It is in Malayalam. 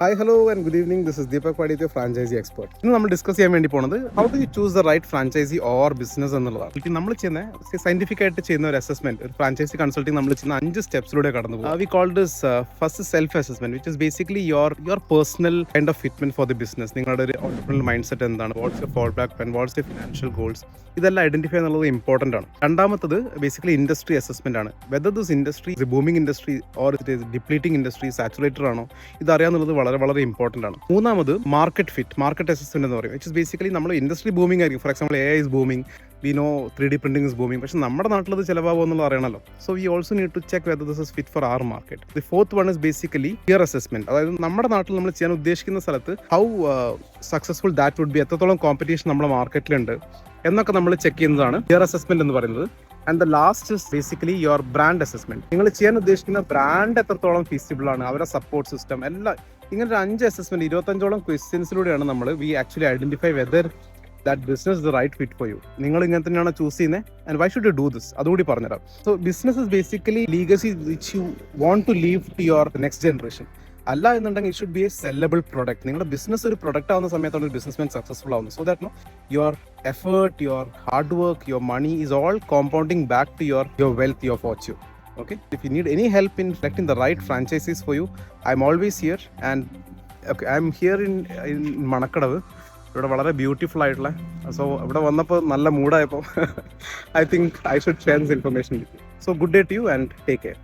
Hi hello and good evening. This is Deepak Padiya franchise expert. ഇന്ന് നമ്മൾ ഡിസ്കസ് ചെയ്യാൻ വേണ്ടി പോകുന്നത് how do you choose the right franchise or business എന്നുള്ളതാണ്. ഇത് നമ്മൾ ചെയ്യുന്ന സയന്റിഫിക് ആയിട്ട് ചെയ്യുന്ന ഒരു അസസ്മെന്റ്, ഒരു ഫ്രാഞ്ചൈസി കൺസൾട്ടിങ് നമ്മൾ ചെയ്യുന്ന 5 സ്റ്റെപ്സിലൂടെ കടന്നു പോകും. We call this first self assessment, which is basically your personal kind of fitment for the business. നിങ്ങളുടെ ഒരു ഓൺട്രപ്രനൽ മൈൻഡ് സെറ്റ് എന്താണ്, what's your fallback plan, what's your financial goals, ഇതെല്ലാം ഐഡന്റിഫൈ എന്നുള്ളത് ഇമ്പോർട്ടന്റ് ആണ്. രണ്ടാമത്തത് ബേസിക്കലി ഇൻഡസ്ട്രി അസസ്മെന്റ് ആണ്. Whether this industry is booming industry or it is depleting industry, saturated ആണോ, ഇതറിയാന്നുള്ളത് വളരെ വളരെ ഇമ്പോർട്ടന്റ് ആണ്. മൂന്നാമത് മാർക്കറ്റ് ഫിറ്റ്, മാർക്കറ്റ് അസസ്മെന്റ് എന്ന് പറയും. വിച്ച് ഇസ് ബേസിക്കലി നമ്മൾ ഇൻഡസ്ട്രി ബൂമിംഗ് ആയിരിക്കും. For example AI is booming, we know 3D printing is booming. പക്ഷെ നമ്മുടെ നാട്ടിൽ അത് ചിലവാകുമോ എന്നുള്ളത് അറിയണമല്ലോ. So we also need to check whether this is fit for our market. The fourth one is basically fear assessment. അതായത് നമ്മുടെ നാട്ടിൽ നമ്മൾ ചെയ്യാൻ ഉദ്ദേശിക്കുന്ന സ്ഥലത്ത് how successful that would be, എത്രത്തോളം കോമ്പറ്റീഷൻ നമ്മുടെ മാർക്കറ്റിലുണ്ട് എന്നൊക്കെ നമ്മൾ ചെക്ക് ചെയ്യുന്നതാണ് ഫിയർ അസസ്മെന്റ് എന്ന് പറയുന്നത്. And the last is basically your brand assessment. നിങ്ങൾ ചെയ്യാൻ ഉദ്ദേശിക്കുന്ന ബ്രാൻഡ് എത്രത്തോളം ഫീസിബിൾ ആണ്, അവരുടെ സപ്പോർട്ട് സിസ്റ്റം എല്ലാം. ഇങ്ങനെ ഒരു 5 അസസ്മെന്റ്, 25ഓളം ക്വസ്റ്റ്യൻസിലൂടെയാണ് നമ്മൾ we actually identify whether that business is the right fit for you. നിങ്ങൾ ഇങ്ങനെ തന്നെയാണ് ചൂസ് ചെയ്യുന്നത് and why should you do this, അതുകൂടി പറഞ്ഞുതരാം. So business is basically legacy which you want to leave to your next generation. അല്ല എന്നുണ്ടെങ്കിൽ it should be a sellable product. നിങ്ങളുടെ ബിസിനസ് ഒരു പ്രൊഡക്റ്റ് ആവുന്ന സമയത്താണ് ഒരു ബിസിനസ്മാൻ സക്സസ്ഫുൾ ആവുന്നത്. So that your effort, your hard work, your money is all compounding back to your wealth, your fortune. Okay, if you need any help in selecting the right franchises for you, I'm always here. And okay, I'm here in Manakadavu. ഇവിടെ വളരെ ബ്യൂട്ടിഫുൾ ആയിട്ടുള്ള, സോ ഇവിടെ വന്നപ്പോൾ നല്ല മൂഡായപ്പോൾ I think I should share this information with you. So good day to you and take care.